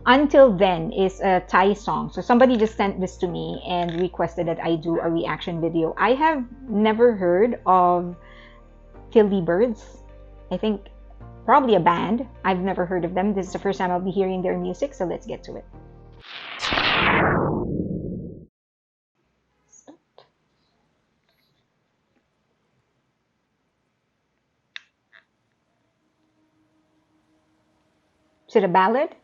Until Then is a Thai song. So somebody just sent this to me and requested that I do a reaction video. I have never heard of Tilly Birds. I think probably a band. I've never heard of them. This is the first time I'll be hearing their music, so let's get to it. Is it a ballad?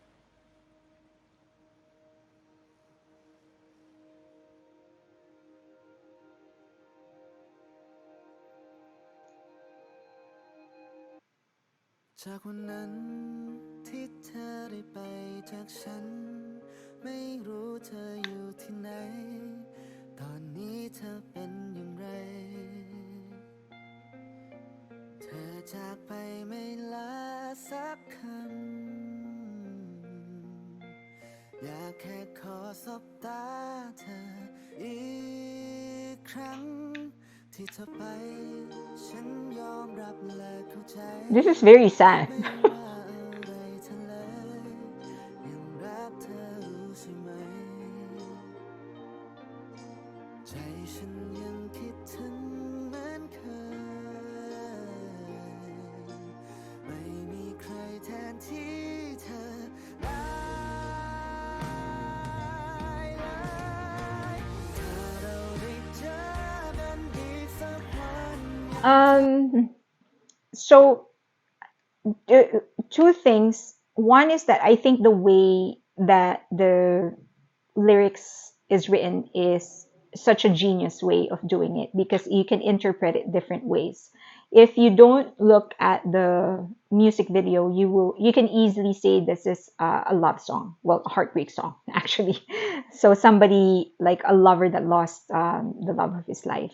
This is very sad. So uh, two things. One is that I think the way that the lyrics is written is such a genius way of doing it because you can interpret it different ways. If you don't look at the music video, you can easily say this is a love song, well, a heartbreak song actually. So somebody like a lover that lost the love of his life.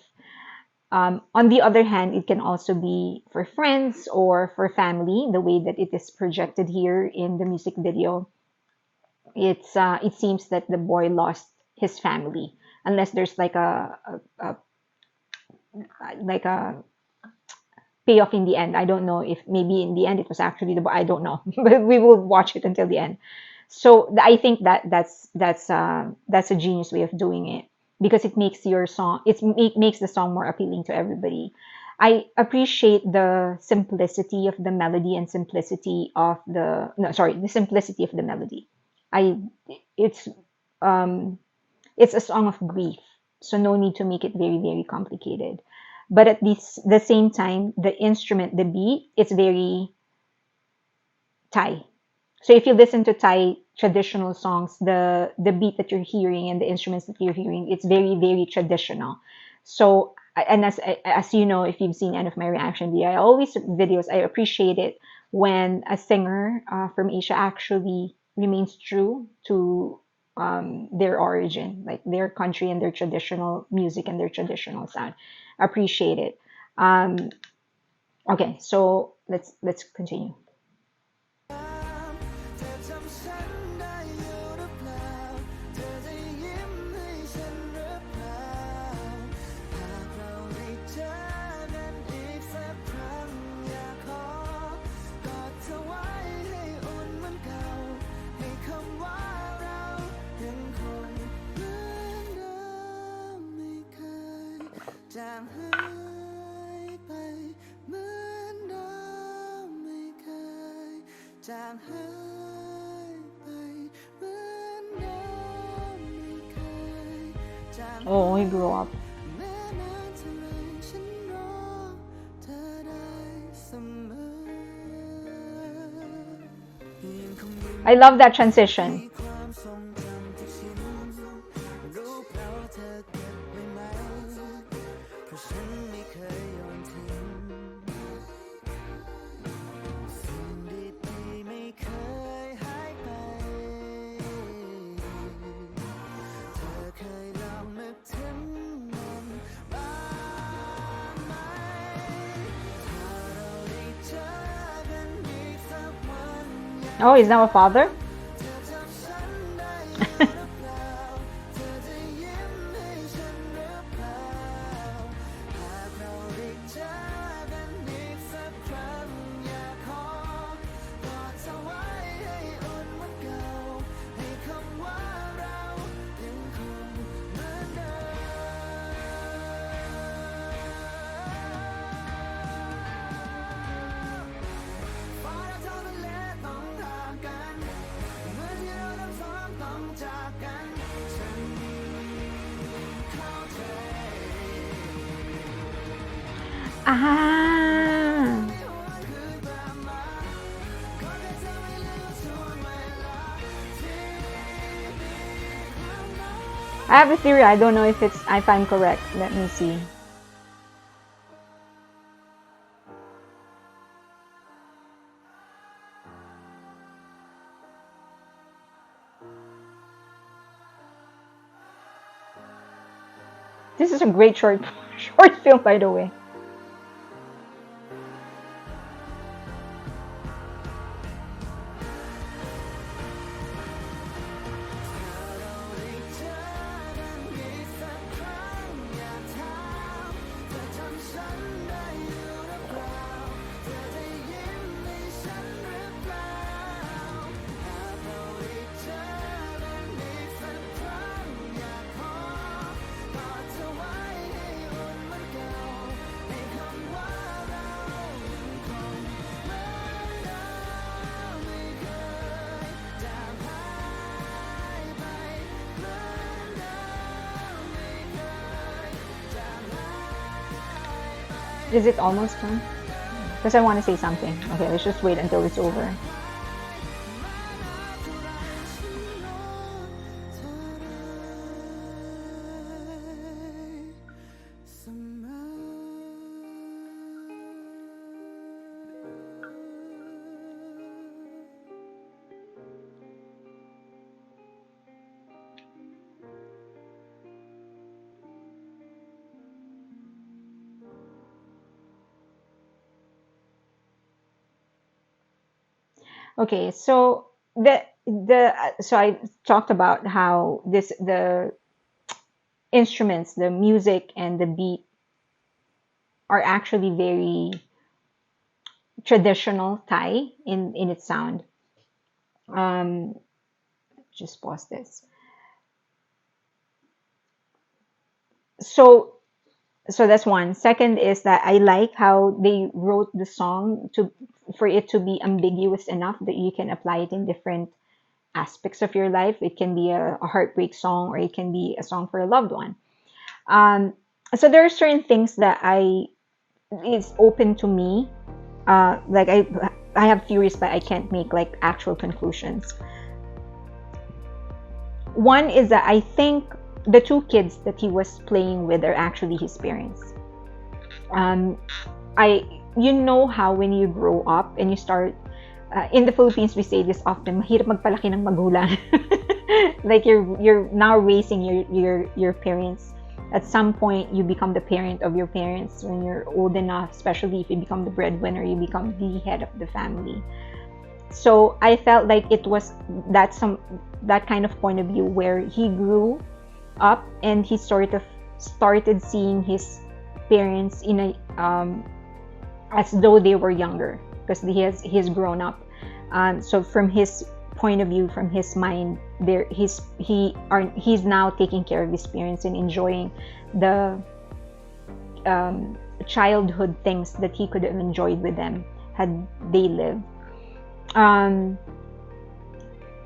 On the other hand, it can also be for friends or for family, the way that it is projected here in the music video. It seems that the boy lost his family, unless there's like a payoff in the end. I don't know if maybe in the end it was actually the boy. I don't know, but we will watch it until the end. So I think that that's a genius way of doing it because it makes your song makes the song more appealing to everybody. I appreciate the simplicity of the melody and simplicity of the no sorry the simplicity of the melody. I it's um it's a song of grief, so no need to make it very complicated. But at the same time, the instrument, the beat, it's very Thai. So if you listen to Thai traditional songs, the beat that you're hearing and the instruments that you're hearing, it's very traditional. So and as you know, if you've seen any of my reaction videos, I appreciate it when a singer from Asia actually remains true to their origin, like their country and their traditional music and their traditional sound. Appreciate it. Um, okay, so let's continue. Oh, he grew up. I love that transition. Oh, he's now a father? Ah, I have a theory. I don't know if I'm correct. Let me see. This is a great short film, by the way. Is it almost done? Because I want to say something. Okay, let's just wait until it's over. Okay, so so I talked about how the instruments, the music and the beat are actually very traditional Thai in its sound. Um, just pause this. So so that's one. Second is that I like how they wrote the song to for it to be ambiguous enough that you can apply it in different aspects of your life. It can be a heartbreak song, or it can be a song for a loved one. Um, so there are certain things that I is open to me. Like I have theories, but I can't make like actual conclusions. One is that I think the two kids that he was playing with are actually his parents. Um, I you know how when you grow up and you start in the Philippines, we say this often, mahirap magpalaki ng magulang. Like you're now raising your parents. At some point, you become the parent of your parents when you're old enough, especially if you become the breadwinner, you become the head of the family. So I felt like it was that kind of point of view where he grew up and he sort of started seeing his parents in a as though they were younger because he's grown up. So from his point of view, from his mind, he's now taking care of his parents and enjoying the childhood things that he could have enjoyed with them had they lived. Um,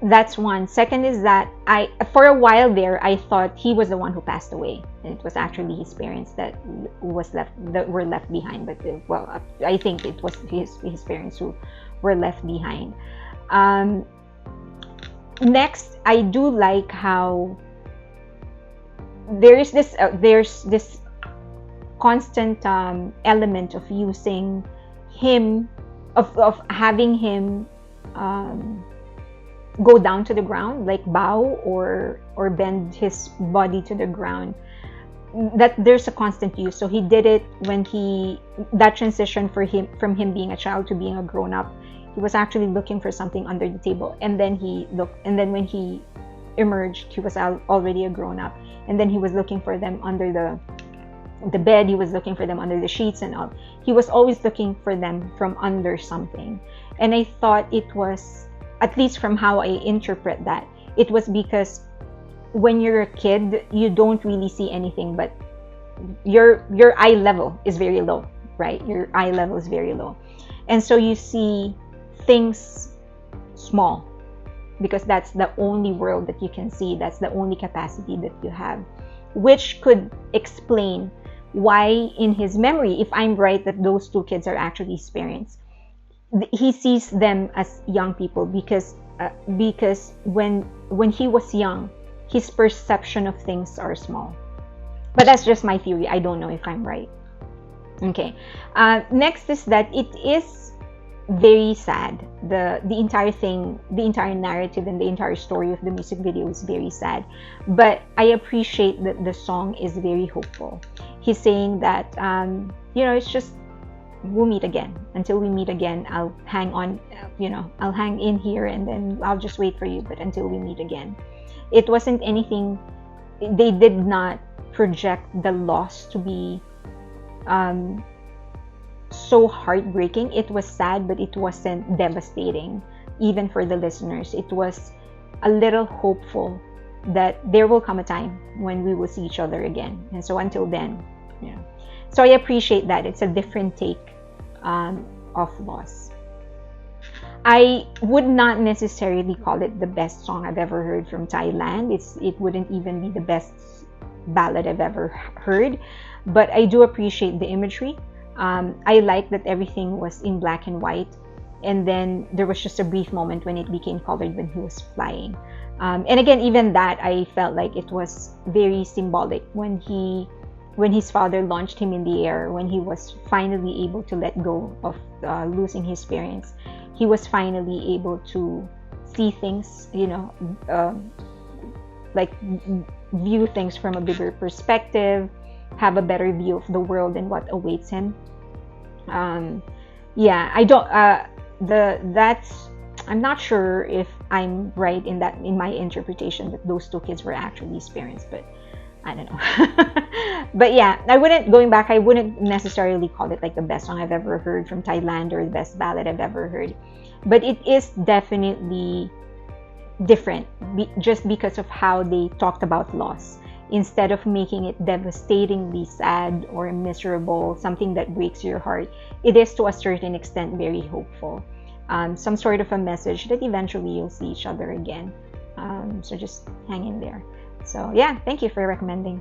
that's one. Second is that I for a while there I thought he was the one who passed away, and it was actually his parents that were left behind. But well, I think it was his parents who were left behind. Um, Next, I do like how there's this constant element of using him of having him um, go down to the ground, like bow or bend his body to the ground. That there's a constant use. So he did it when he that transition for him from him being a child to being a grown up. He was actually looking for something under the table, and then he looked, and then when he emerged, he was already a grown up, and then he was looking for them under the bed. He was looking for them under the sheets and all. He was always looking for them from under something, and I thought it was, at least from how I interpret that, it was because when you're a kid, you don't really see anything, but your eye level is very low, right? Your eye level is very low, and so you see things small because that's the only world that you can see. That's the only capacity that you have, which could explain why in his memory, if I'm right that those two kids are actually his parents, he sees them as young people because when he was young, his perception of things are small. But that's just my theory. I don't know if I'm right. Okay. Next is that it is very sad. The entire thing, the entire narrative, and the entire story of the music video is very sad. But I appreciate that the song is very hopeful. He's saying that it's just we'll meet again. Until we meet again, I'll hang on. I'll hang in here, and then I'll just wait for you. But until we meet again, it wasn't anything. They did not project the loss to be so heartbreaking. It was sad, but it wasn't devastating, even for the listeners. It was a little hopeful that there will come a time when we will see each other again. And so until then, so I appreciate that. It's a different take of loss. I would not necessarily call it the best song I've ever heard from Thailand. It wouldn't even be the best ballad I've ever heard, but I do appreciate the imagery. I like that everything was in black and white, and then there was just a brief moment when it became colored when he was flying. And again, even that, I felt like it was very symbolic when his father launched him in the air, when he was finally able to let go of losing his parents. He was finally able to see things, like view things from a bigger perspective, have a better view of the world and what awaits him. I don't. I'm not sure if I'm right in my interpretation that those two kids were actually his parents, but I don't know. But yeah, I wouldn't necessarily call it like the best song I've ever heard from Thailand or the best ballad I've ever heard. But it is definitely different just because of how they talked about loss. Instead of making it devastatingly sad or miserable, something that breaks your heart, it is to a certain extent very hopeful. Some sort of a message that eventually you'll see each other again. So just hang in there. So yeah, thank you for recommending.